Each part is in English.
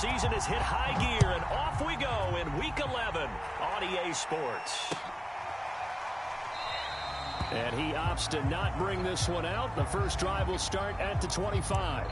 season has hit high gear, and off we go in Week 11 on EA Sports. And he opts to not bring this one out. The first drive will start at the 25.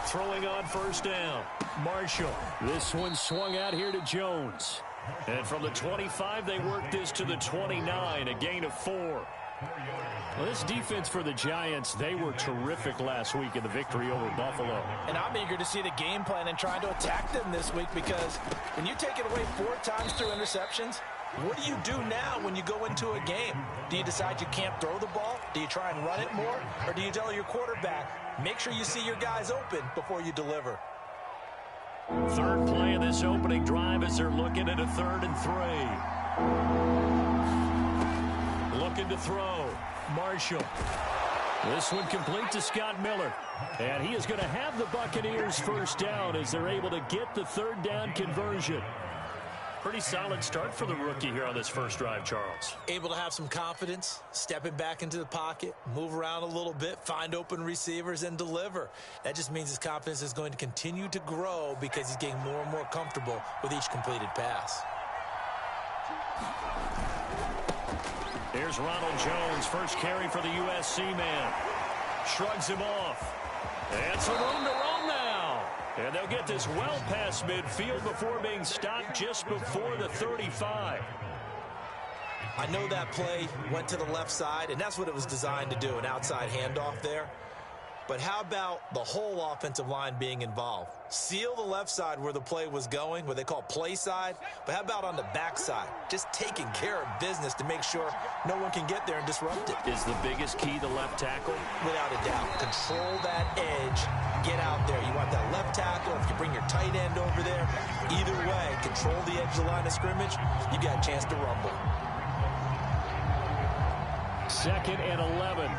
Throwing on first down, Marshall. This one swung out here to Jones. And from the 25, they work this to the 29, a gain of 4. Well, this defense for the Giants, they were terrific last week in the victory over Buffalo. And I'm eager to see the game plan and trying to attack them this week, because when you take it away 4 times through interceptions, what do you do now when you go into a game? Do you decide you can't throw the ball? Do you try and run it more? Or do you tell your quarterback, make sure you see your guys open before you deliver? Third play of this opening drive as they're looking at a 3rd and 3. Looking to throw. Marshall. This one complete to Scott Miller. And he is going to have the Buccaneers first down as they're able to get the 3rd down conversion. Pretty solid start for the rookie here on this first drive, Charles. Able to have some confidence, stepping back into the pocket, move around a little bit, find open receivers, and deliver. That just means his confidence is going to continue to grow because he's getting more and more comfortable with each completed pass. Here's Ronald Jones, first carry for the USC man. Shrugs him off. And some room to roam now. And they'll get this well past midfield before being stopped just before the 35. I know that play went to the left side, and that's what it was designed to do, an outside handoff there. But how about the whole offensive line being involved? Seal the left side where the play was going, what they call play side. But how about on the back side? Just taking care of business to make sure no one can get there and disrupt it. Is the biggest key the left tackle? Without a doubt. Control that edge. Get out there. You want that left tackle. If you bring your tight end over there, either way, control the edge of the line of scrimmage, you got a chance to rumble. 2nd and 11.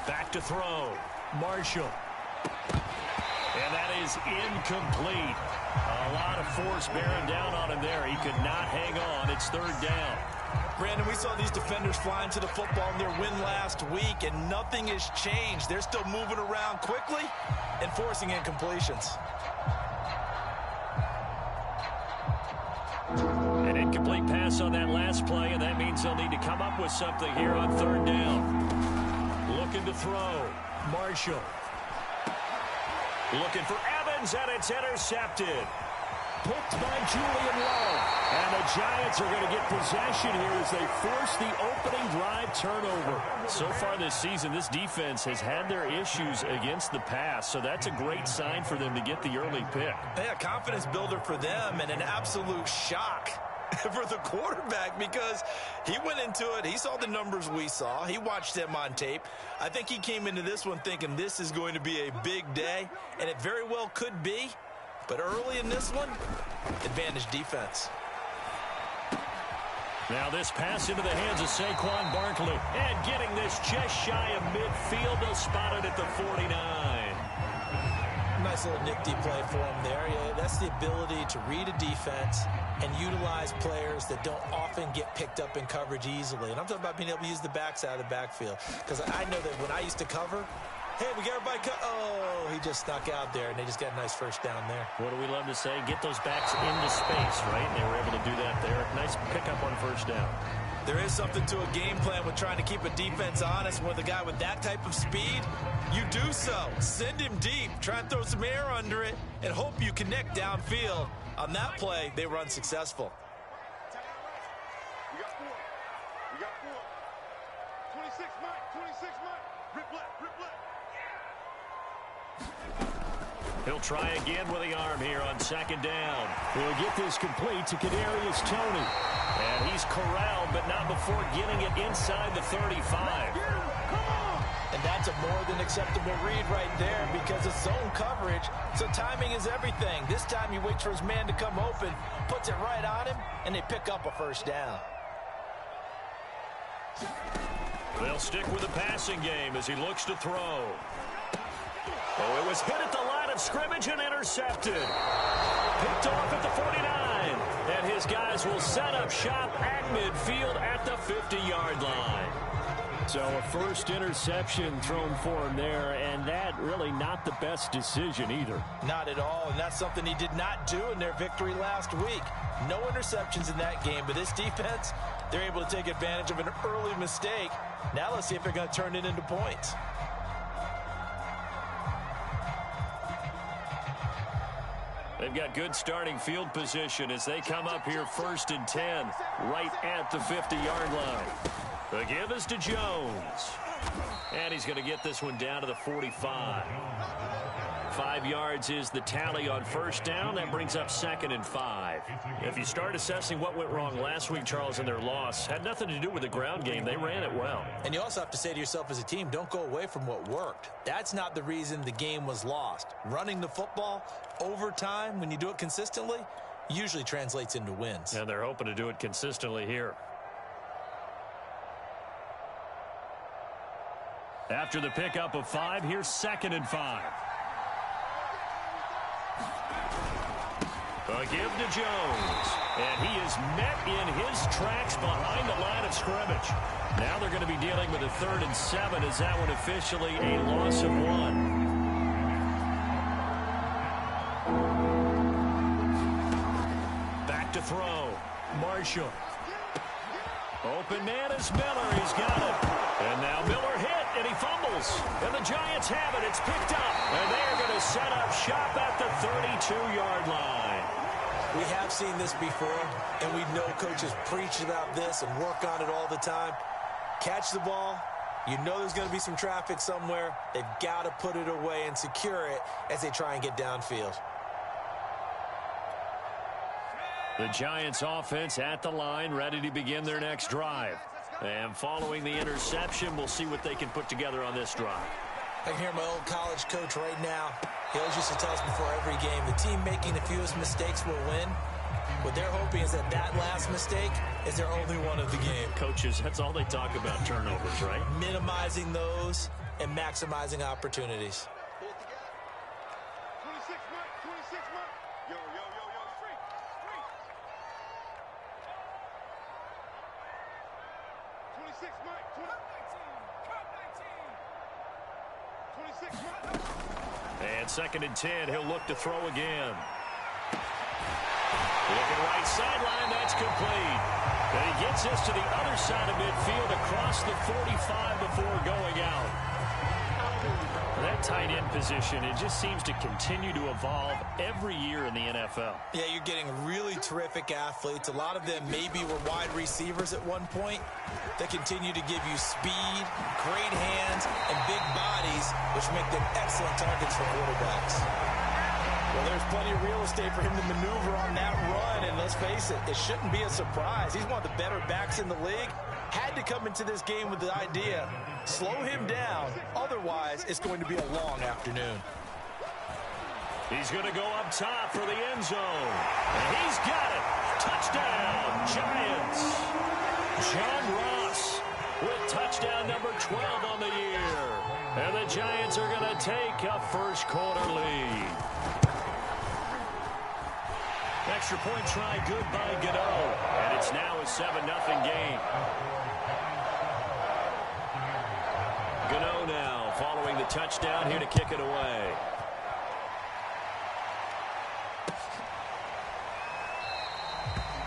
Back to throw. Marshall. And that is incomplete. A lot of force bearing down on him there. He could not hang on. It's 3rd down. Brandon, we saw these defenders flying to the football in their win last week, and nothing has changed. They're still moving around quickly and forcing incompletions. An incomplete pass on that last play, and that means they'll need to come up with something here on 3rd down. Looking to throw. Marshall. Looking for Evans, and it's intercepted. Picked by Julian Love. And the Giants are going to get possession here as they force the opening drive turnover. So far this season, this defense has had their issues against the pass, so that's a great sign for them to get the early pick. Yeah, confidence builder for them, and an absolute shock for the quarterback, because he went into it, he saw the numbers we saw, he watched them on tape. I think he came into this one thinking this is going to be a big day, and it very well could be, but early in this one, advantage defense. Now this pass into the hands of Saquon Barkley, and getting this just shy of midfield. They'll spot it at the 49. Nice little nifty play for him there. Yeah, that's the ability to read a defense and utilize players that don't often get picked up in coverage easily. And I'm talking about being able to use the backside of the backfield. Because I know that when I used to cover, hey, we got everybody oh, he just snuck out there, and they just got a nice first down there. What do we love to say? Get those backs into space, right? And they were able to do that there. Nice pickup on first down. There is something to a game plan with trying to keep a defense honest. With a guy with that type of speed, you do so. Send him deep. Try and throw some air under it and hope you connect downfield. On that play, they were unsuccessful. We got 4. We got 4. 26 Mike. 26 Mike. Rip left. Rip left. He'll try again with the arm here on 2nd down. He'll get this complete to Kadarius Toney. And he's corralled, but not before getting it inside the 35. And that's a more than acceptable read right there, because it's zone coverage, so timing is everything. This time he waits for his man to come open, puts it right on him, and they pick up a first down. They'll stick with the passing game as he looks to throw. Oh, it was hit at the line of scrimmage and intercepted. Picked off at the 49. And his guys will set up shop at midfield at the 50-yard line. So a first interception thrown for him there, and that really not the best decision either. Not at all, and that's something he did not do in their victory last week. No interceptions in that game, but this defense, they're able to take advantage of an early mistake. Now let's see if they're going to turn it into points. They've got good starting field position as they come up here 1st and 10, right at the 50-yard line. The give is to Jones. And he's going to get this one down to the 45. 5 yards is the tally on first down. That brings up 2nd and 5. If you start assessing what went wrong last week, Charles, in their loss, had nothing to do with the ground game. They ran it well. And you also have to say to yourself as a team, don't go away from what worked. That's not the reason the game was lost. Running the football over time, when you do it consistently, usually translates into wins. And they're hoping to do it consistently here. After the pickup of 5, here's 2nd and 5. A give to Jones. And he is met in his tracks behind the line of scrimmage. Now they're going to be dealing with a 3rd and 7. Is that one officially a loss of 1? Back to throw. Marshall. Open man is Miller. He's got it. And now Miller hit, and he fumbles. And the Giants have it. It's picked up. And they're going to set up shop at the 32-yard line. We have seen this before, and we know coaches preach about this and work on it all the time. Catch the ball. You know there's going to be some traffic somewhere. They've got to put it away and secure it as they try and get downfield. The Giants offense at the line, ready to begin their next drive. And following the interception, we'll see what they can put together on this drive. I can hear my old college coach right now. He always used to tell us before every game, the team making the fewest mistakes will win. What they're hoping is that last mistake is their only one of the game. Coaches, that's all they talk about, turnovers, right? Minimizing those and maximizing opportunities. 26 Mike. Yo, street. 26 Mike. 26 Mike. And 2nd and 10, he'll look to throw again. Looking right sideline, that's complete. And he gets this to the other side of midfield across the 45 before going out. That tight end position, it just seems to continue to evolve every year in the NFL. Yeah, you're getting really terrific athletes. A lot of them maybe were wide receivers at one point. They continue to give you speed, great hands, and big bodies, which make them excellent targets for quarterbacks. Well, there's plenty of real estate for him to maneuver on that run, and let's face it, it shouldn't be a surprise. He's one of the better backs in the league. Had to come into this game with the idea, slow him down, otherwise it's going to be a long afternoon. He's going to go up top for the end zone, and he's got it. Touchdown, Giants. John Ross with touchdown number 12 on the year. And the Giants are going to take a first quarter lead. Extra point try good by Godot. And it's now a 7-0 game. Godot now following the touchdown here to kick it away.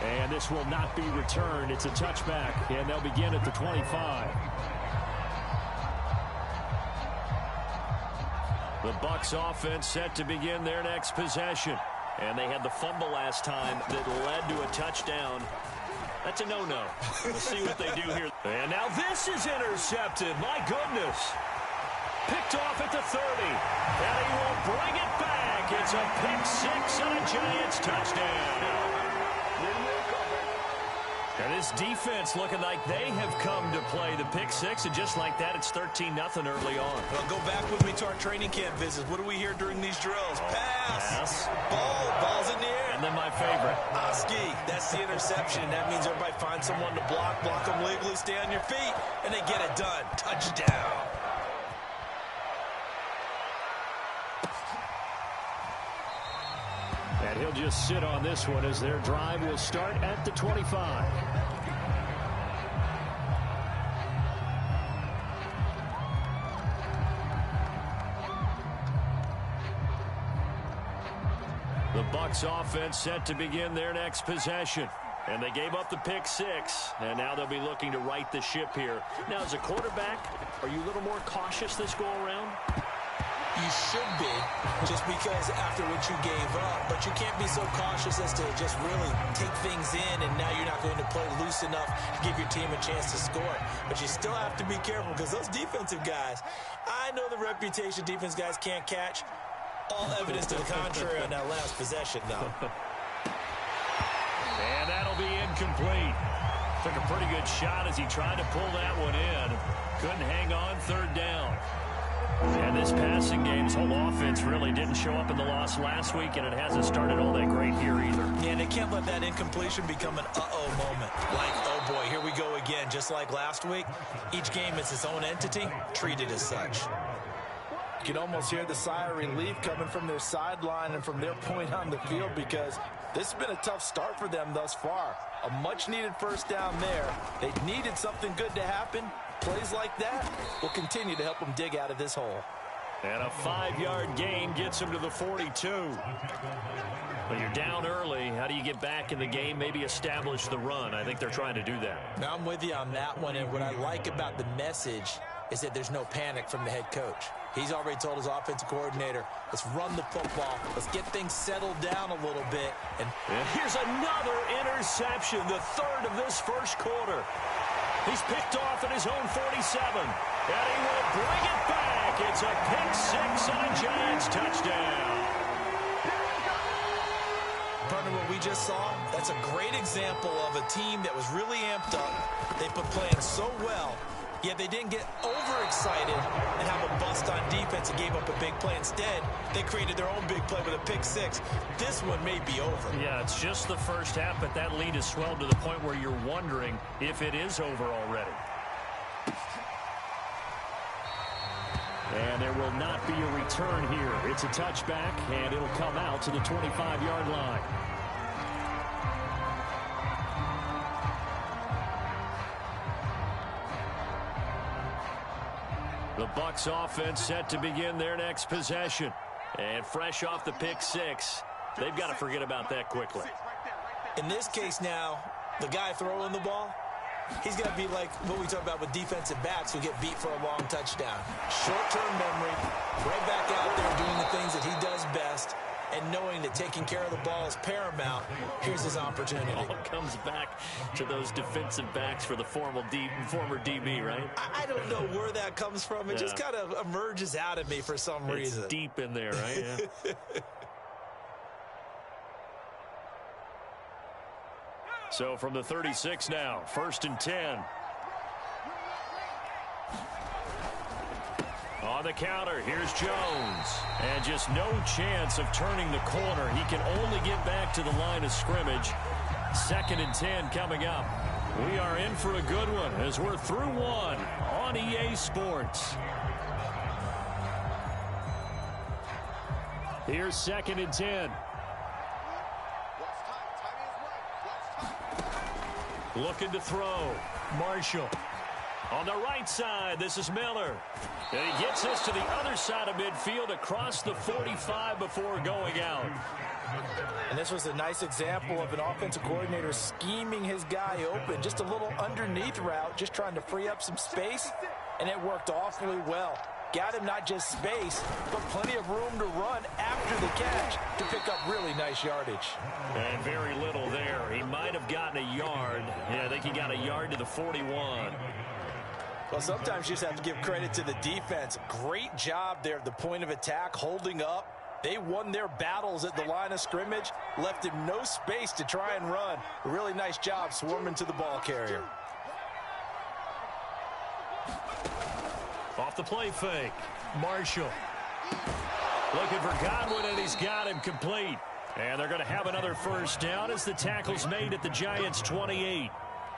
And this will not be returned. It's a touchback, and they'll begin at the 25. The Bucs offense set to begin their next possession. And they had the fumble last time that led to a touchdown. That's a no-no. We'll see what they do here. And now this is intercepted. My goodness. Picked off at the 30. And he will bring it back. It's a pick six and a Giants touchdown. And this defense looking like they have come to play the pick six, and just like that, it's 13-0 early on. Well, go back with me to our training camp visits. What do we hear during these drills? Pass. Ball's in the air. And then my favorite. Oski, that's the interception. That means everybody finds someone to block them legally, stay on your feet, and they get it done. Touchdown. And he'll just sit on this one as their drive will start at the 25. The Bucs offense set to begin their next possession. And they gave up the pick six, and now they'll be looking to right the ship here. Now, as a quarterback, are you a little more cautious this go-around? You should be, just because after what you gave up, but you can't be so cautious as to just really take things in, and now you're not going to play loose enough to give your team a chance to score. But you still have to be careful, because those defensive guys, I know the reputation defense guys can't catch. All evidence to the contrary on that last possession, though. And that'll be incomplete. Took a pretty good shot as he tried to pull that one in. Couldn't hang on, third down. And this passing game's whole offense really didn't show up in the loss last week, and it hasn't started all that great here either. Yeah, they can't let that incompletion become an uh-oh moment. Like, oh boy, here we go again. Just like last week, each game is its own entity, treated as such. You can almost hear the sigh of relief coming from their sideline and from their point on the field, because this has been a tough start for them thus far. A much-needed first down there. They needed something good to happen. Plays like that will continue to help them dig out of this hole. And a 5-yard gain gets them to the 42. But you're down early. How do you get back in the game? Maybe establish the run. I think they're trying to do that. Now, I'm with you on that one, and what I like about the message is that there's no panic from the head coach. He's already told his offensive coordinator, let's run the football. Let's get things settled down a little bit. And here's another interception, the third of this first quarter. He's picked off at his own 47, and he will bring it back. It's a pick six and a Giants touchdown. Partner, what we just saw, that's a great example of a team that was really amped up. They've been playing so well, yet they didn't get overexcited and have a bust on defense and gave up a big play. Instead, they created their own big play with a pick six. This one may be over. Yeah, it's just the first half, but that lead has swelled to the point where you're wondering if it is over already. And there will not be a return here. It's a touchback, and it'll come out to the 25-yard line. The Bucs offense set to begin their next possession. And fresh off the pick six, they've got to forget about that quickly. In this case now, the guy throwing the ball, he's got to be like what we talk about with defensive backs who get beat for a long touchdown. Short-term memory, right back out there doing the things that he does best, and knowing that taking care of the ball is paramount. Here's his opportunity. It all comes back to those defensive backs for the former DB, right? I don't know where that comes from. It just kind of emerges out of me for some reason. It's deep in there, right? Yeah. So from the 36 now, 1st and 10. On the counter, here's Jones. And just no chance of turning the corner. He can only get back to the line of scrimmage. 2nd and 10 coming up. We are in for a good one as we're through one on EA Sports. Here's 2nd and 10. Looking to throw. Marshall. On the right side, this is Miller. And he gets this to the other side of midfield across the 45 before going out. And this was a nice example of an offensive coordinator scheming his guy open. Just a little underneath route, just trying to free up some space. And it worked awfully well. Got him not just space, but plenty of room to run after the catch to pick up really nice yardage. And very little there. He might have gotten a yard. Yeah, I think he got a yard to the 41. Well, sometimes you just have to give credit to the defense. Great job there at the point of attack, holding up. They won their battles at the line of scrimmage, left him no space to try and run. A really nice job swarming to the ball carrier. Off the play fake. Marshall. Looking for Godwin, and he's got him complete. And they're going to have another first down as the tackle's made at the Giants' 28.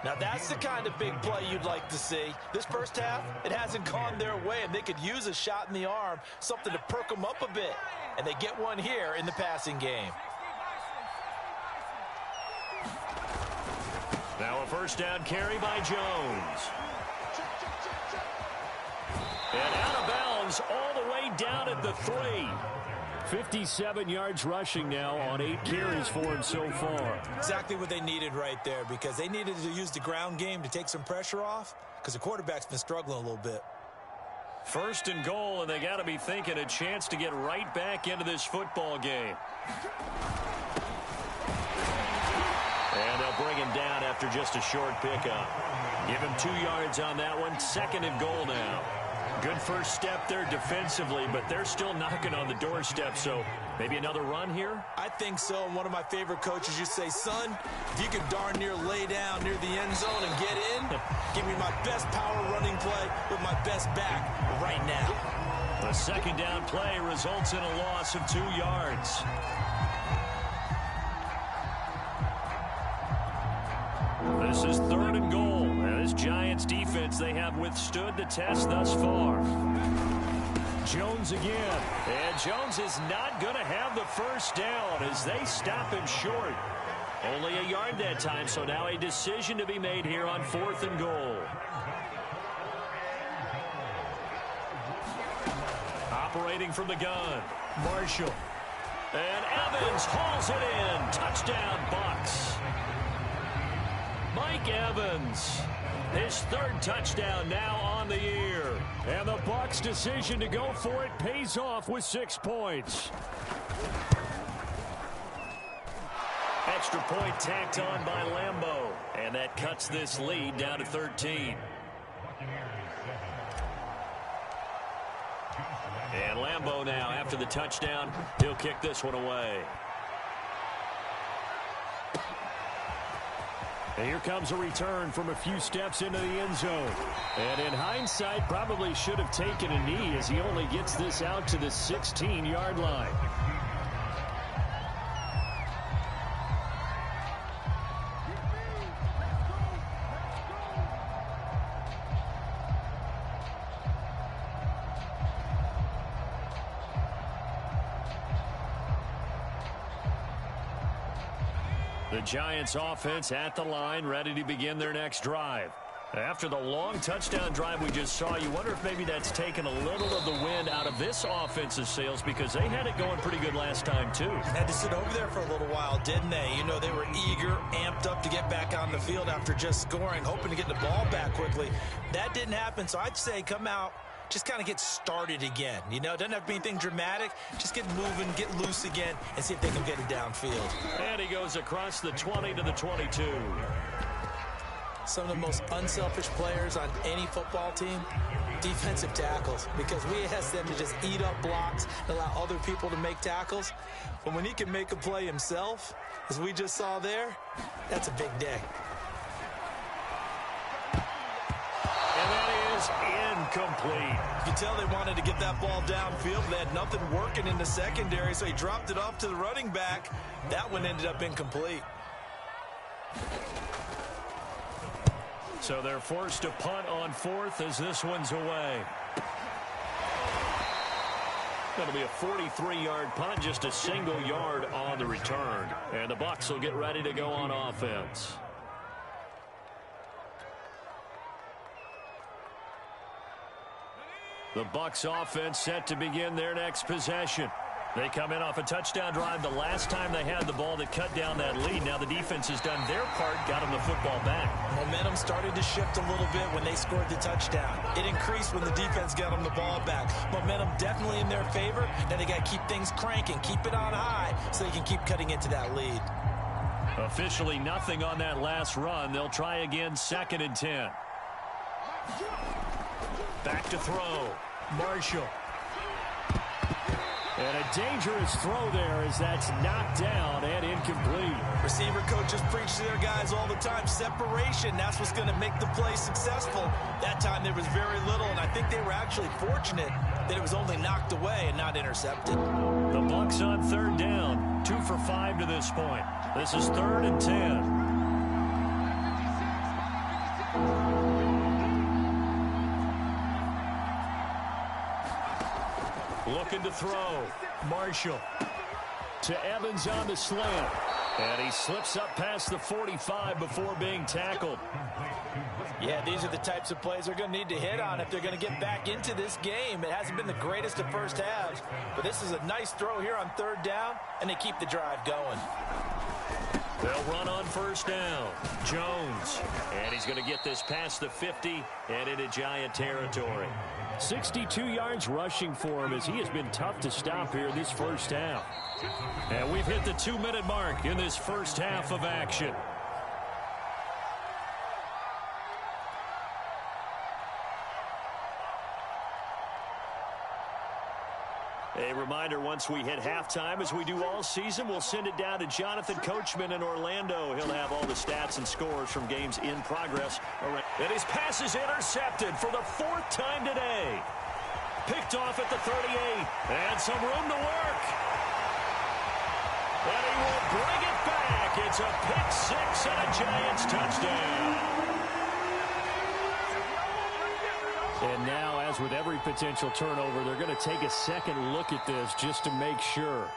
Now, that's the kind of big play you'd like to see. This first half, it hasn't gone their way, and they could use a shot in the arm, something to perk them up a bit. And they get one here in the passing game. Now a first down carry by Jones. And out of bounds all the way down at the 3. 57 yards rushing now on 8 carries for him so far. Exactly what they needed right there, because they needed to use the ground game to take some pressure off, because the quarterback's been struggling a little bit. First and goal, and they got to be thinking a chance to get right back into this football game. And they'll bring him down after just a short pickup. Give him 2 yards on that one. Second and goal now. Good first step there defensively, but they're still knocking on the doorstep, so maybe another run here? I think so, and one of my favorite coaches used to say, son, if you can darn near lay down near the end zone and get in, give me my best power running play with my best back right now. The second down play results in a loss of 2 yards. This is third and goal. And this Giants defense, they have withstood the test thus far. Jones again. And Jones is not going to have the first down as they stop him short. Only a yard that time, so now a decision to be made here on fourth and goal. Operating from the gun, Marshall. And Evans hauls it in. Touchdown, Bucs. Mike Evans, his third touchdown now on the year. And the Bucs' decision to go for it pays off with 6 points. Extra point tacked on by Lambeau. And that cuts this lead down to 13. And Lambeau now, after the touchdown, he'll kick this one away. And here comes a return from a few steps into the end zone. And in hindsight, probably should have taken a knee as he only gets this out to the 16-yard line. The Giants offense at the line, ready to begin their next drive. After the long touchdown drive we just saw, you wonder if maybe that's taken a little of the wind out of this offense's sails, because they had it going pretty good last time too. Had to sit over there for a little while, didn't they? You know, they were eager, amped up to get back on the field after just scoring, hoping to get the ball back quickly. That didn't happen, so I'd say come out, just kind of get started again. You know, it doesn't have to be anything dramatic. Just get moving, get loose again, and see if they can get it downfield. And he goes across the 20 to the 22. Some of the most unselfish players on any football team, defensive tackles, because we ask them to just eat up blocks and allow other people to make tackles. But when he can make a play himself, as we just saw there, that's a big day. And that is incomplete. You can tell they wanted to get that ball downfield. They had nothing working in the secondary, so he dropped it off to the running back. That one ended up incomplete. So they're forced to punt on fourth as this one's away. That'll be a 43-yard punt, just a single yard on the return. And the Bucs will get ready to go on offense. The Bucs offense set to begin their next possession. They come in off a touchdown drive the last time they had the ball that cut down that lead. Now the defense has done their part, got them the football back. Momentum started to shift a little bit when they scored the touchdown. It increased when the defense got them the ball back. Momentum definitely in their favor. Now they got to keep things cranking, keep it on high so they can keep cutting into that lead. Officially nothing on that last run. They'll try again, 2nd and 10. Back to throw. Marshall. And a dangerous throw there as that's knocked down and incomplete. Receiver coaches preach to their guys all the time. Separation, that's what's going to make the play successful. That time there was very little, and I think they were actually fortunate that it was only knocked away and not intercepted. The Bucs on third down. 2 for 5 to this point. This is 3rd and 10. Looking to throw. Marshall to Evans on the slant. And he slips up past the 45 before being tackled. Yeah, these are the types of plays they're going to need to hit on if they're going to get back into this game. It hasn't been the greatest of first halves, but this is a nice throw here on third down, and they keep the drive going. They'll run on first down. Jones. And he's going to get this past the 50 and into Giant territory. 62 yards rushing for him as he has been tough to stop here this first half. And we've hit the 2-minute mark in this first half of action. A reminder, once we hit halftime, as we do all season, we'll send it down to Jonathan Coachman in Orlando. He'll have all the stats and scores from games in progress. And his pass is intercepted for the 4th time today. Picked off at the 38. And some room to work. And he will bring it back. It's a pick 6 and a Giants touchdown. And now, as with every potential turnover, they're going to take a second look at this just to make sure.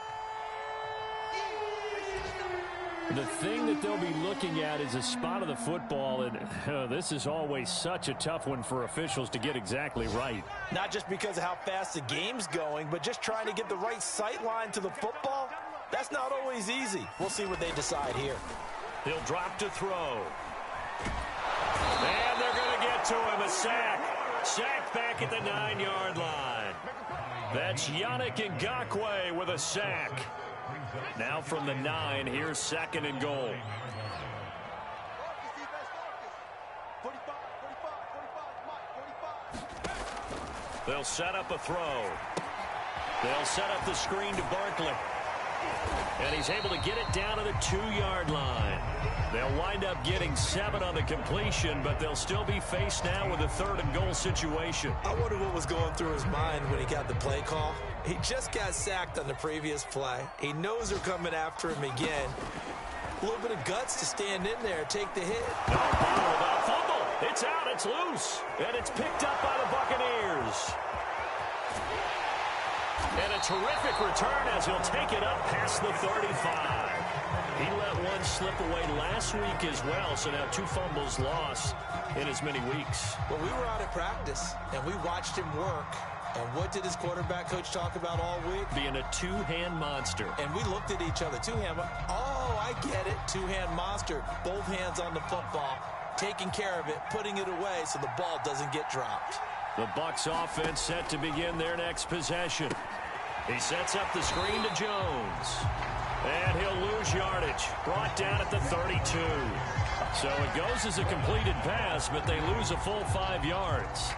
The thing that they'll be looking at is a spot of the football, and this is always such a tough one for officials to get exactly right. Not just because of how fast the game's going, but just trying to get the right sight line to the football. That's not always easy. We'll see what they decide here. He'll drop to throw. And they're going to get to him, a sack. Sacked back at the 9-yard line. That's Yannick Ngakoue with a sack. Now from the 9, here's 2nd and goal. They'll set up a throw. They'll set up the screen to Barkley. And he's able to get it down to the 2-yard line. They'll wind up getting 7 on the completion, but they'll still be faced now with a 3rd and goal situation. I wonder what was going through his mind when he got the play call. He just got sacked on the previous play. He knows they're coming after him again. A little bit of guts to stand in there, take the hit. No ball without fumble. It's out, it's loose, and it's picked up by the Buccaneers. And a terrific return as he'll take it up past the 35. He let one slip away last week as well, so now 2 fumbles lost in as many weeks. Well, we were out at practice, and we watched him work. And what did his quarterback coach talk about all week? Being a 2-hand monster. And we looked at each other. 2-hand. Oh, I get it. 2-hand monster. Both hands on the football, taking care of it, putting it away so the ball doesn't get dropped. The Bucs offense set to begin their next possession. He sets up the screen to Jones. And he'll lose yardage. Brought down at the 32. So it goes as a completed pass, but they lose a full 5 yards.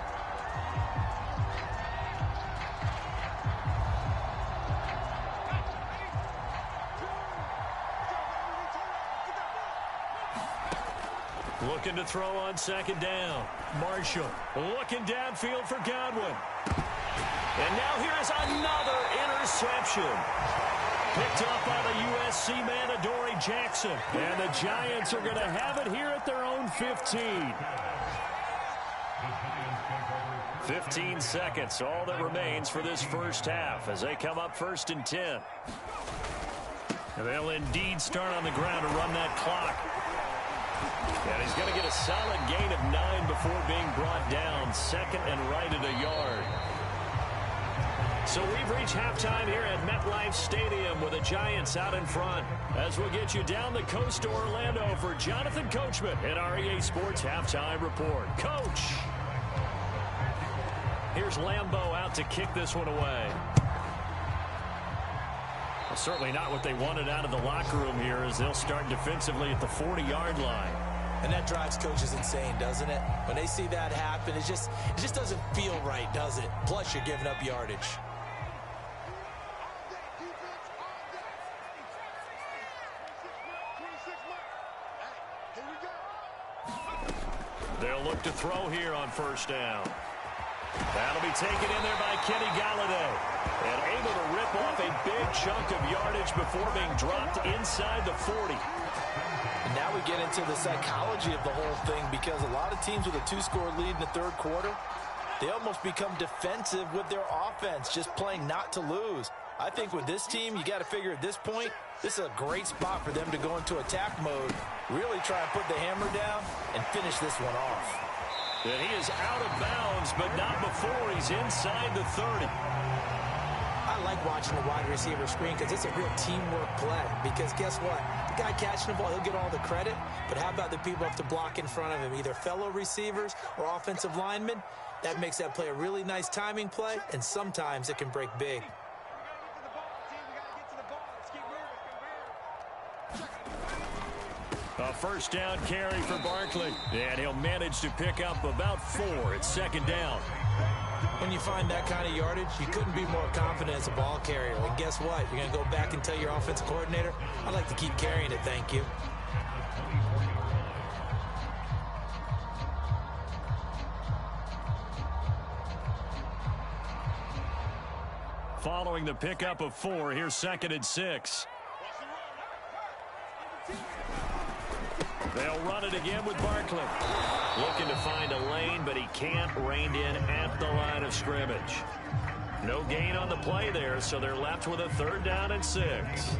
Looking to throw on 2nd down. Marshall looking downfield for Godwin. And now here is another interception. Picked up by the USC man, Adoree Jackson. And the Giants are going to have it here at their own 15. 15 seconds, all that remains for this first half as they come up 1st and 10. And they'll indeed start on the ground to run that clock. And he's going to get a solid gain of 9 before being brought down. 2nd and right at a yard. So we've reached halftime here at MetLife Stadium with the Giants out in front. As we'll get you down the coast to Orlando for Jonathan Coachman at our EA Sports Halftime Report. Coach! Here's Lambeau out to kick this one away. Well, certainly not what they wanted out of the locker room here as they'll start defensively at the 40-yard line. And that drives coaches insane, doesn't it? When they see that happen, it just doesn't feel right, does it? Plus, you're giving up yardage. They'll look to throw here on first down. That'll be taken in there by Kenny Galladay. And able to rip off a big chunk of yardage before being dropped inside the 40. And now we get into the psychology of the whole thing, because a lot of teams with a 2-score lead in the third quarter, they almost become defensive with their offense, just playing not to lose. I think with this team, you got to figure at this point, this is a great spot for them to go into attack mode, really try and put the hammer down and finish this one off. And he is out of bounds, but not before he's inside the 30. I like watching the wide receiver screen because it's a real teamwork play. Because guess what? The guy catching the ball, he'll get all the credit. But how about the people have to block in front of him, either fellow receivers or offensive linemen? That makes that play a really nice timing play, and sometimes it can break big. A first down carry for Barkley. And he'll manage to pick up about 4 at second down. When you find that kind of yardage, you couldn't be more confident as a ball carrier. And guess what? You're going to go back and tell your offensive coordinator, I'd like to keep carrying it, thank you. Following the pickup of 4, here's 2nd and 6. They'll run it again with Barkley. Looking to find a lane, but he can't. Reined in at the line of scrimmage. No gain on the play there, so they're left with a 3rd down and 6.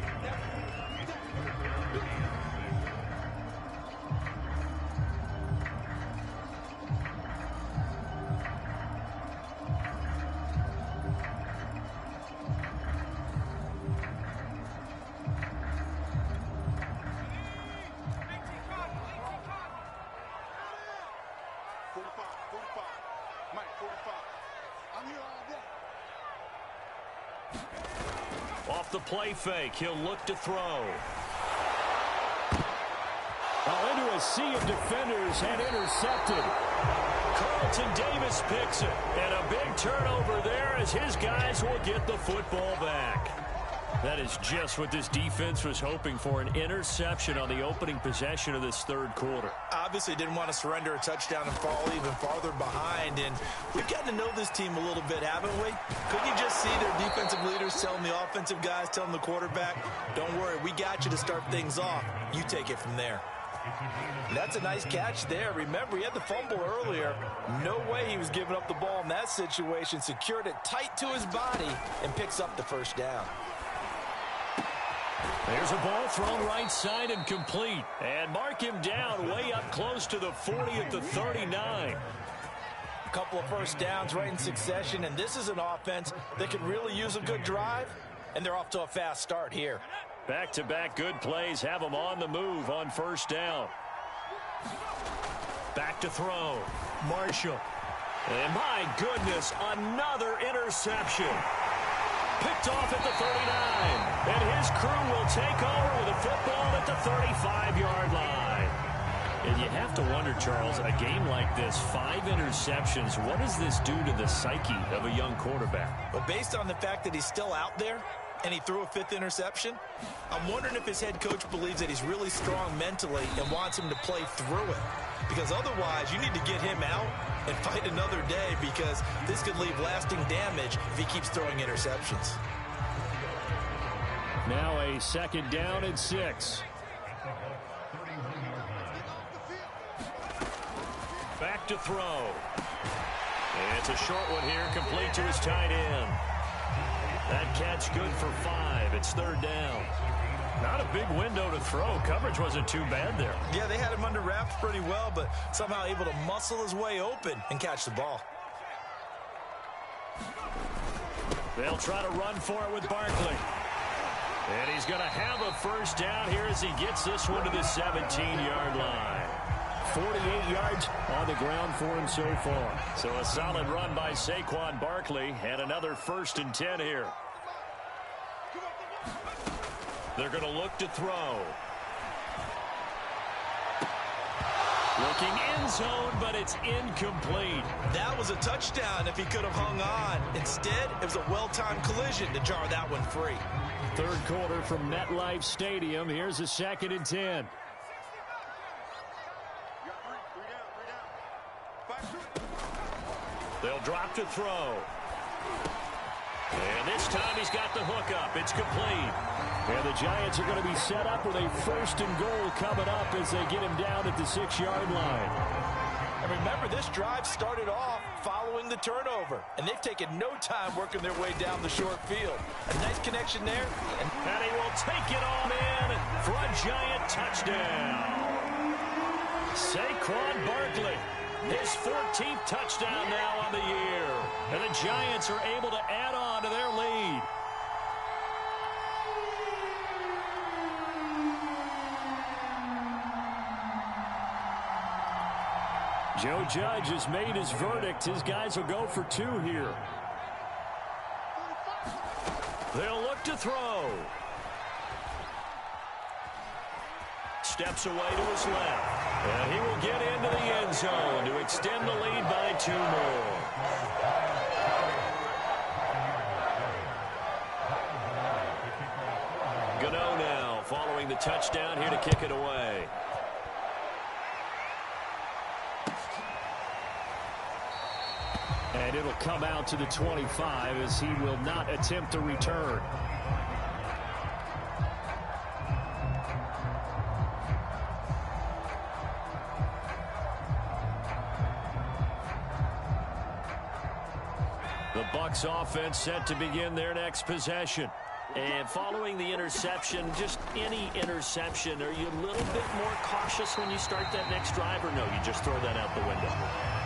Off the play fake, he'll look to throw. Into a sea of defenders and intercepted. Carlton Davis picks it. And a big turnover there as his guys will get the football back. That is just what this defense was hoping for, an interception on the opening possession of this third quarter. Obviously didn't want to surrender a touchdown and fall even farther behind. And we've gotten to know this team a little bit, haven't we? Couldn't you just see their defensive leaders telling the offensive guys, telling the quarterback, don't worry, we got you to start things off. You take it from there. That's a nice catch there. Remember, he had the fumble earlier. No way he was giving up the ball in that situation. Secured it tight to his body and picks up the first down. There's a ball thrown right side and complete. And mark him down way up close to the 40 at the 39. A couple of first downs right in succession, and this is an offense that could really use a good drive, and they're off to a fast start here. Back-to-back good plays have them on the move on first down. Back to throw. Marshall. And my goodness, another interception. Picked off at the 39. And his crew will take over with a football at the 35-yard line. And you have to wonder, Charles, a game like this, 5 interceptions, what does this do to the psyche of a young quarterback? But based on the fact that he's still out there and he threw a 5th interception, I'm wondering if his head coach believes that he's really strong mentally and wants him to play through it. Because otherwise, you need to get him out and fight another day, because this could leave lasting damage if he keeps throwing interceptions. Now a 2nd down and 6. Back to throw. And it's a short one here, complete to his tight end. That catch good for 5. It's 3rd down. Not a big window to throw. Coverage wasn't too bad there. Yeah, they had him under wraps pretty well, but somehow able to muscle his way open and catch the ball. They'll try to run for it with Barkley. And he's going to have a first down here as he gets this one to the 17-yard line. 48 yards on the ground for him so far. So a solid run by Saquon Barkley, and another 1st and 10 here. They're going to look to throw. Looking end zone, but it's incomplete. That was a touchdown if he could have hung on. Instead, it was a well-timed collision to jar that one free. Third quarter from MetLife Stadium. Here's a 2nd and 10. They'll drop to throw. And this time he's got the hook up. It's complete. And the Giants are going to be set up with a 1st and goal coming up as they get him down at the 6-yard line. And remember, this drive started off following the turnover. And they've taken no time working their way down the short field. A nice connection there. And he will take it on in for a Giant touchdown. Saquon Barkley, his 14th touchdown now on the year. And the Giants are able to add on to their lead. Joe Judge has made his verdict. His guys will go for 2 here. They'll look to throw. Steps away to his left. And he will get into the end zone to extend the lead by 2 more. Gano now following the touchdown here to kick it away. And it'll come out to the 25 as he will not attempt to return. The Bucs offense set to begin their next possession. And following the interception, just any interception, are you a little bit more cautious when you start that next drive, or no, you just throw that out the window?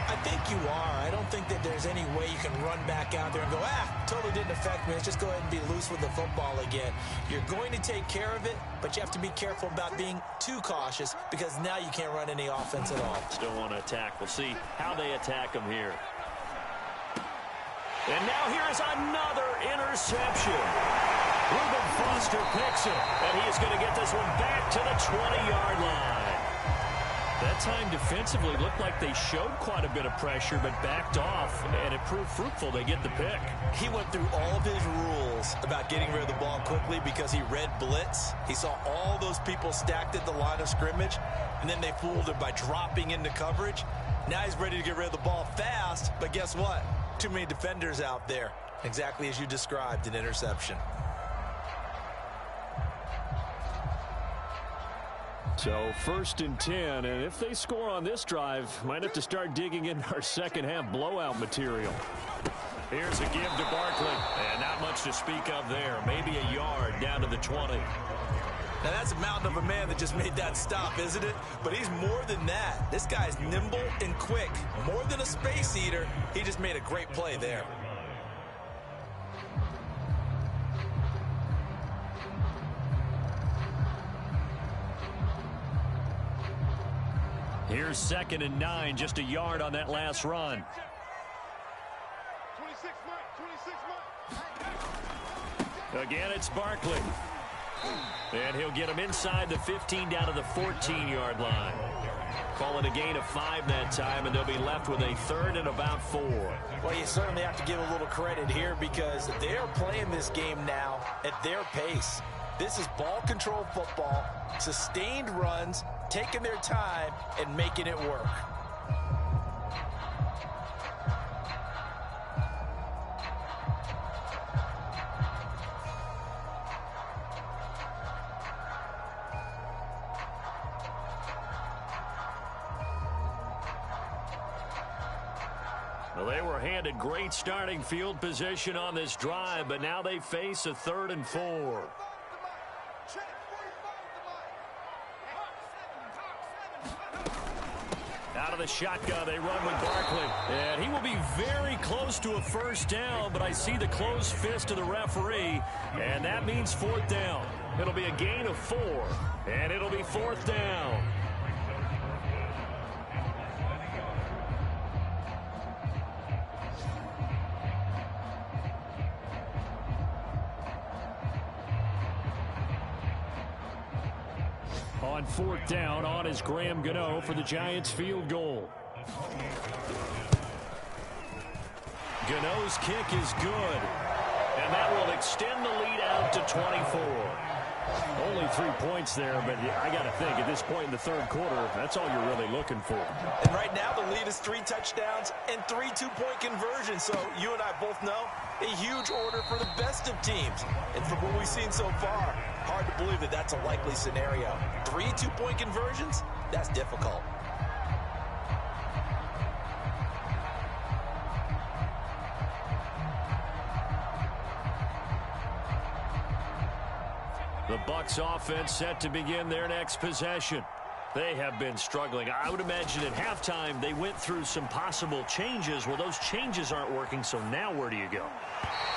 I think you are. I don't think that there's any way you can run back out there and go, totally didn't affect me. Let's just go ahead and be loose with the football again. You're going to take care of it, but you have to be careful about being too cautious because now you can't run any offense at all. Still want to attack. We'll see how they attack him here. And now here's another interception. Reuben Foster picks it, and he is going to get this one back to the 20-yard line. That time defensively looked like they showed quite a bit of pressure but backed off, and it proved fruitful. They get the pick. He went through all of his rules about getting rid of the ball quickly because he read blitz. He saw all those people stacked at the line of scrimmage, and then they fooled him by dropping into coverage. Now he's ready to get rid of the ball fast, but guess what? Too many defenders out there. Exactly as you described, an interception. So 1st and 10, and if they score on this drive, might have to start digging in our second-half blowout material. Here's a give to Barkley, and not much to speak of there. Maybe a yard down to the 20. Now that's a mountain of a man that just made that stop, isn't it? But he's more than that. This guy's nimble and quick. More than a space eater, he just made a great play there. Here's 2nd and 9, just a yard on that last run. 26 Mike. Again, it's Barkley. And he'll get him inside the 15 down to the 14-yard line. Call it a gain of 5 that time, and they'll be left with a 3rd and about 4. Well, you certainly have to give a little credit here because they're playing this game now at their pace. This is ball control football, sustained runs, taking their time and making it work. Well, they were handed great starting field position on this drive, but now they face a 3rd and 4. Out of the shotgun, they run with Barkley. And he will be very close to a 1st down, but I see the closed fist of the referee, and that means 4th down. It'll be a gain of 4, and it'll be 4th down. On 4th down, on is Graham Gano for the Giants field goal. Gano's kick is good, and that will extend the lead out to 24. Only 3 points there, but I got to think at this point in the third quarter, that's all you're really looking for. And right now the lead is 3 touchdowns and 3 two-point conversions. So you and I both know a huge order for the best of teams. And from what we've seen so far, hard to believe that that's a likely scenario. 3 two-point conversions? That's difficult. The Bucs offense set to begin their next possession. They have been struggling. I would imagine at halftime they went through some possible changes. Well, those changes aren't working, so now where do you go?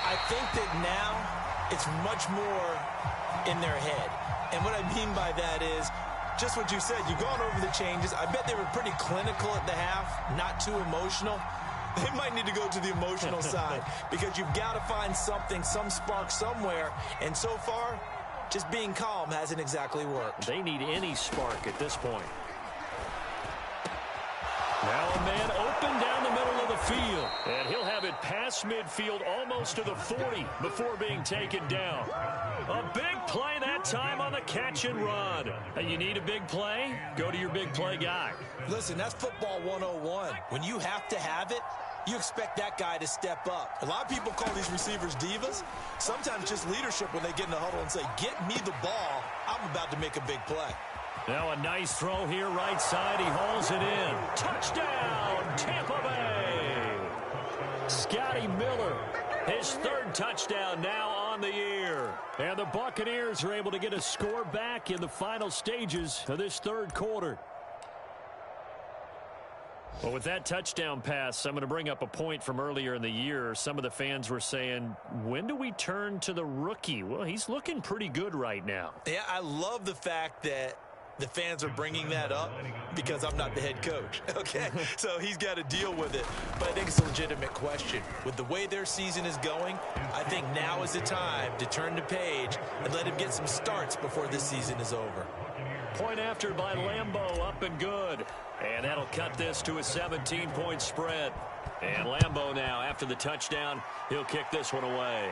I think that now it's much more in their head. And what I mean by that is just what you said. You've gone over the changes. I bet they were pretty clinical at the half, not too emotional. They might need to go to the emotional side because you've got to find something, some spark somewhere. And so far, just being calm hasn't exactly worked. They need any spark at this point. Now a man open down the middle of the field. And he'll have it past midfield almost to the 40 before being taken down. A big play that time on the catch and run. And you need a big play? Go to your big play guy. Listen, that's football 101. When you have to have it, you expect that guy to step up. A lot of people call these receivers divas. Sometimes just leadership when they get in the huddle and say, get me the ball. I'm about to make a big play. Now a nice throw here, right side. He hauls it in. Touchdown, Tampa Bay. Scotty Miller, his third touchdown now on the year. And the Buccaneers are able to get a score back in the final stages of this third quarter. Well, with that touchdown pass, I'm going to bring up a point from earlier in the year. Some of the fans were saying, when do we turn to the rookie? Well, he's looking pretty good right now. Yeah, I love the fact that the fans are bringing that up because I'm not the head coach, okay? So he's got to deal with it. But I think it's a legitimate question. With the way their season is going, I think now is the time to turn the page and let him get some starts before this season is over. Point after by Lambeau, up and good. And that'll cut this to a 17-point spread. And Lambeau now, after the touchdown, he'll kick this one away.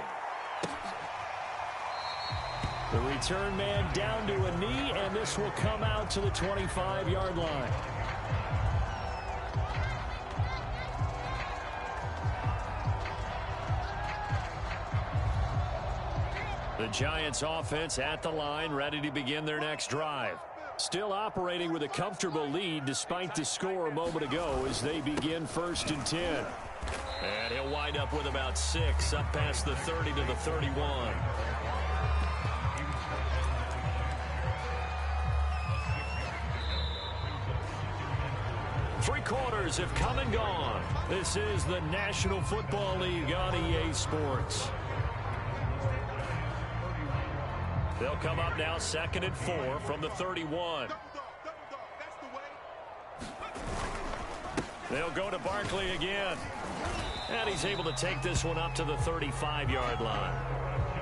The return man down to a knee, and this will come out to the 25-yard line. The Giants offense at the line, ready to begin their next drive. Still operating with a comfortable lead despite the score a moment ago as they begin 1st and 10. And he'll wind up with about 6 up past the 30 to the 31. Three quarters have come and gone. This is the National Football League on EA Sports. They'll come up now 2nd and 4 from the 31. They'll go to Barkley again. And he's able to take this one up to the 35-yard line.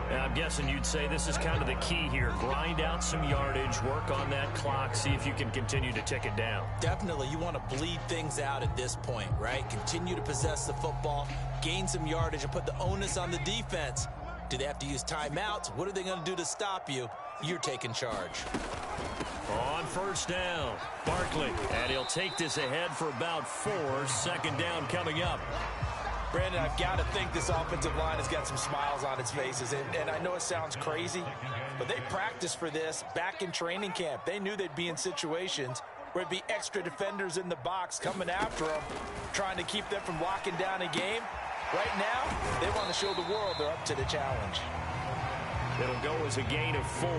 And I'm guessing you'd say this is kind of the key here. Grind out some yardage, work on that clock, see if you can continue to tick it down. Definitely, you want to bleed things out at this point, right? Continue to possess the football, gain some yardage, and put the onus on the defense. Do they have to use timeouts? What are they going to do to stop you? You're taking charge. On 1st down, Barkley. And he'll take this ahead for about 4. 2nd down coming up. Brandon, I've got to think this offensive line has got some smiles on its faces. And I know it sounds crazy, but they practiced for this back in training camp. They knew they'd be in situations where it'd be extra defenders in the box coming after them, trying to keep them from locking down a game. Right now, they want to show the world they're up to the challenge. It'll go as a gain of 4.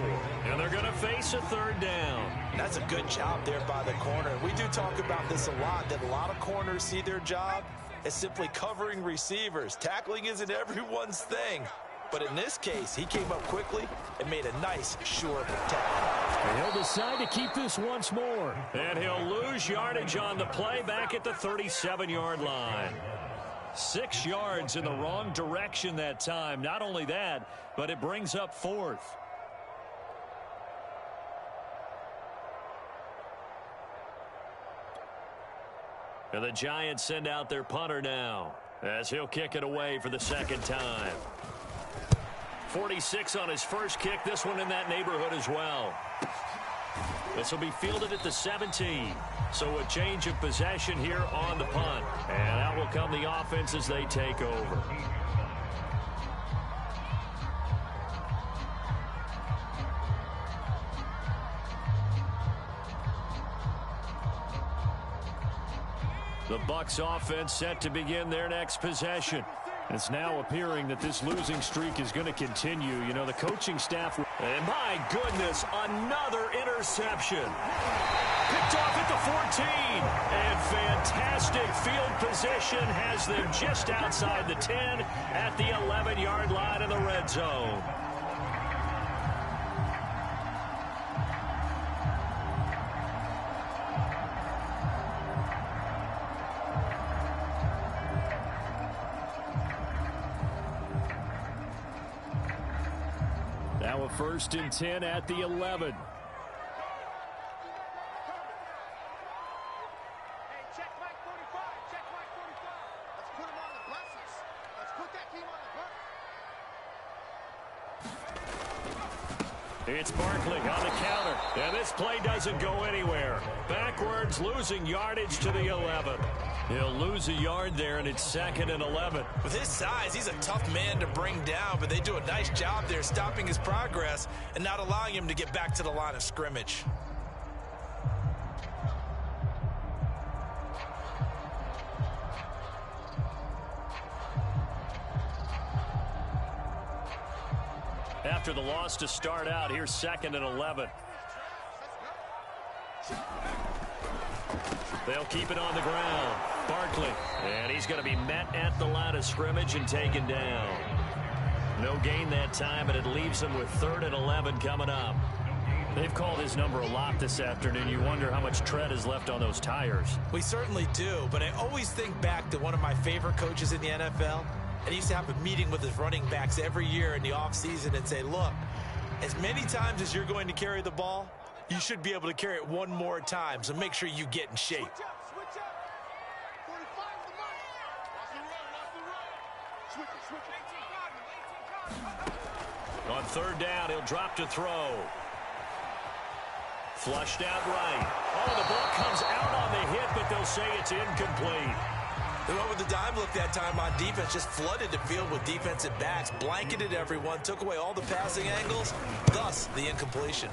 And they're going to face a 3rd down. That's a good job there by the corner. We do talk about this a lot, that a lot of corners see their job as simply covering receivers. Tackling isn't everyone's thing. But in this case, he came up quickly and made a nice, sure tackle. And he'll decide to keep this once more. And he'll lose yardage on the play back at the 37-yard line. 6 yards in the wrong direction that time. Not only that, but it brings up 4th. And the Giants send out their punter now as he'll kick it away for the 2nd time. 46 on his first kick. This one in that neighborhood as well. This will be fielded at the 17. So a change of possession here on the punt. And out will come the offense as they take over. The Bucs offense set to begin their next possession. It's now appearing that this losing streak is going to continue. You know, the coaching staff... And my goodness, another interception. Picked off at the 14. And fantastic field position has them just outside the 10 at the 11-yard line in the red zone. Now a 1st and 10 at the 11. It's Barkley on the counter. And this play doesn't go anywhere. Backwards, losing yardage to the 11. He'll lose a yard there, and it's 2nd and 11. With his size, he's a tough man to bring down, but they do a nice job there stopping his progress and not allowing him to get back to the line of scrimmage. After the loss to start out, here's 2nd and 11. They'll keep it on the ground. Barkley, and he's going to be met at the line of scrimmage and taken down. No gain that time, and it leaves him with 3rd and 11 coming up. They've called his number a lot this afternoon. You wonder how much tread is left on those tires. We certainly do, but I always think back to one of my favorite coaches in the NFL. And he used to have a meeting with his running backs every year in the offseason and say, look, as many times as you're going to carry the ball, you should be able to carry it one more time, so make sure you get in shape. Switch up. 45 the mark. Watch the run. On 3rd down, he'll drop to throw. Flushed out right. Oh, the ball comes out on the hit, but they'll say it's incomplete. They went with the dime look that time on defense, just flooded the field with defensive backs, blanketed everyone, took away all the passing angles, thus the incompletion.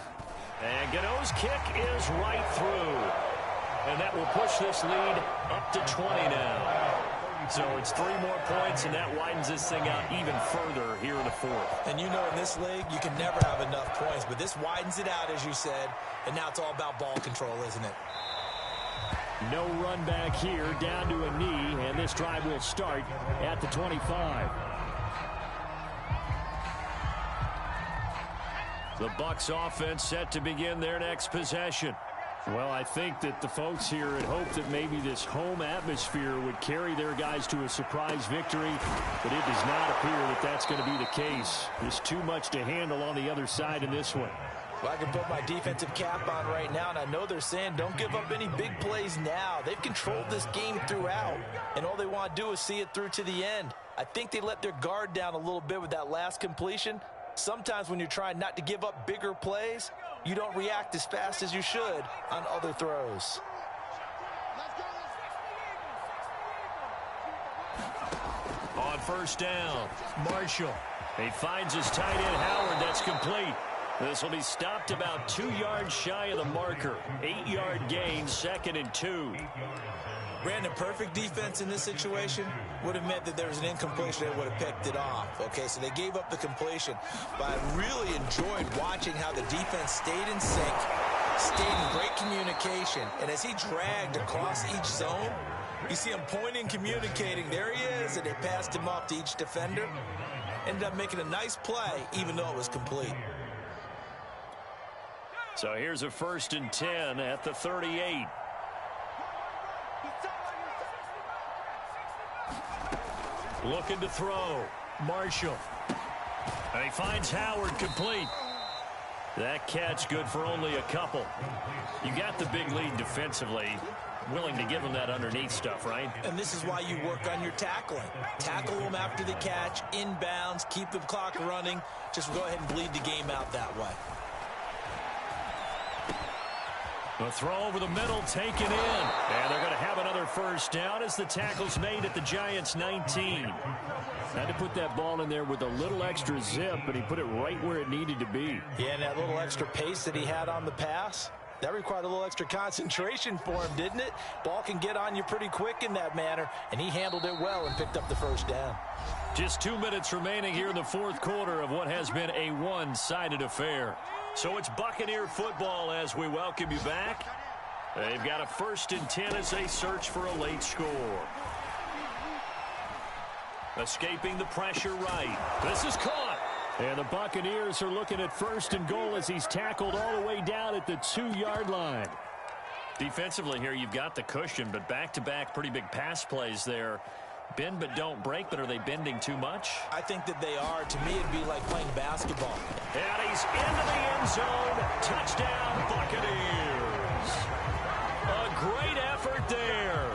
And Gano's kick is right through. And that will push this lead up to 20 now. So it's 3 more points, and that widens this thing out even further here in the 4th. And you know in this league, you can never have enough points, but this widens it out, as you said, and now it's all about ball control, isn't it? No run back here, down to a knee, and this drive will start at the 25. The Bucs offense set to begin their next possession. Well, I think that the folks here had hoped that maybe this home atmosphere would carry their guys to a surprise victory, but it does not appear that that's going to be the case. There's too much to handle on the other side in this one. Well, I can put my defensive cap on right now, and I know they're saying don't give up any big plays now. They've controlled this game throughout, and all they want to do is see it through to the end. I think they let their guard down a little bit with that last completion. Sometimes when you're trying not to give up bigger plays, you don't react as fast as you should on other throws. On 1st down, Marshall. He finds his tight end, Howard. That's complete. This will be stopped about 2 yards shy of the marker. 8-yard gain, 2nd and 2. Brandon, perfect defense in this situation would have meant that there was an incompletion. They would have picked it off. Okay, so they gave up the completion. But I really enjoyed watching how the defense stayed in sync, stayed in great communication. And as he dragged across each zone, you see him pointing, communicating. There he is, and they passed him off to each defender. Ended up making a nice play, even though it was complete. So here's a 1st and 10 at the 38. Looking to throw. Marshall. And he finds Howard complete. That catch good for only a couple. You got the big lead defensively. willing to give him that underneath stuff, right? And this is why you work on your tackling. Tackle them after the catch, inbounds, keep the clock running. Just go ahead and bleed the game out that way. The throw over the middle, taken in. And they're going to have another first down as the tackle's made at the Giants' 19. Had to put that ball in there with a little extra zip, but he put it right where it needed to be. Yeah, and that little extra pace that he had on the pass, that required a little extra concentration for him, didn't it? Ball can get on you pretty quick in that manner, and he handled it well and picked up the first down. Just 2 minutes remaining here in the fourth quarter of what has been a one-sided affair. So it's Buccaneer football as we welcome you back. They've got a 1st and 10 as they search for a late score. Escaping the pressure right. This is caught. And the Buccaneers are looking at 1st and goal as he's tackled all the way down at the 2-yard line. Defensively here, you've got the cushion, but back-to-back pretty big pass plays there. Bend but don't break, but are they bending too much? I think that they are. To me, it'd be like playing basketball. And he's into the end zone. Touchdown, Buccaneers. A great effort there.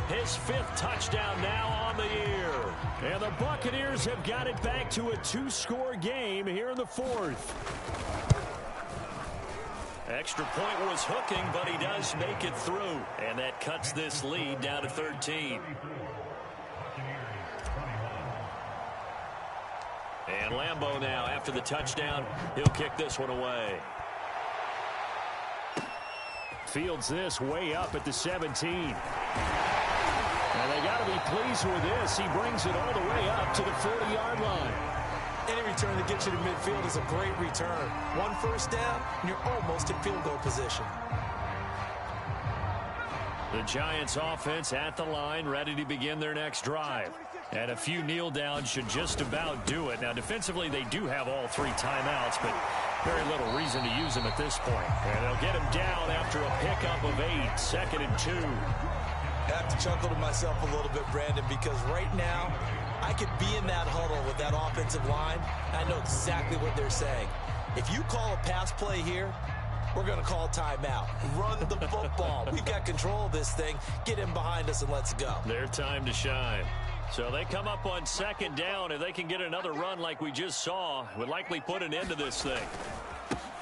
His 5th touchdown now on the year. And the Buccaneers have got it back to a 2-score game here in the 4th. Extra point was hooking, but he does make it through. And that cuts this lead down to 13. And Lambeau now, after the touchdown, he'll kick this one away. Fields this way up at the 17. And they got to be pleased with this. He brings it all the way up to the 40-yard line. Any return that gets you to midfield is a great return. 1 first down, and you're almost in field goal position. The Giants offense at the line, ready to begin their next drive. And a few kneel downs should just about do it. Now, defensively, they do have all 3 timeouts, but very little reason to use them at this point. And they'll get him down after a pickup of 8, 2nd and 2. I have to chuckle to myself a little bit, Brandon, because right now, I could be in that huddle with that offensive line. I know exactly what they're saying. If you call a pass play here, we're going to call timeout. Run the football. We've got control of this thing. Get him behind us and let's go. Their time to shine. So they come up on 2nd down. If they can get another run like we just saw, would likely put an end to this thing.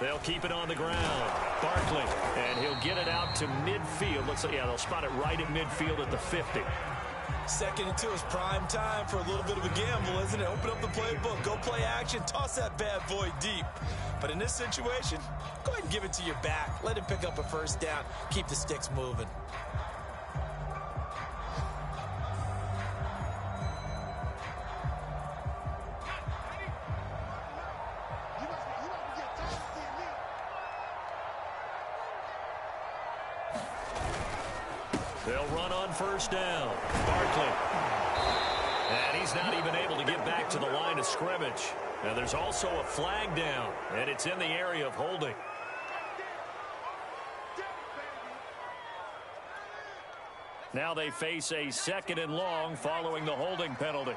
They'll keep it on the ground. Barkley, and he'll get it out to midfield. Looks like, yeah, they'll spot it right at midfield at the 50. 2nd and 2 is prime time for a little bit of a gamble, isn't it? Open up the playbook, go play action, toss that bad boy deep. But in this situation, go ahead and give it to your back. Let him pick up a first down. Keep the sticks moving. They'll run on 1st down. Barkley. And he's not even able to get back to the line of scrimmage. And there's also a flag down, and it's in the area of holding. Now they face a 2nd and long following the holding penalty.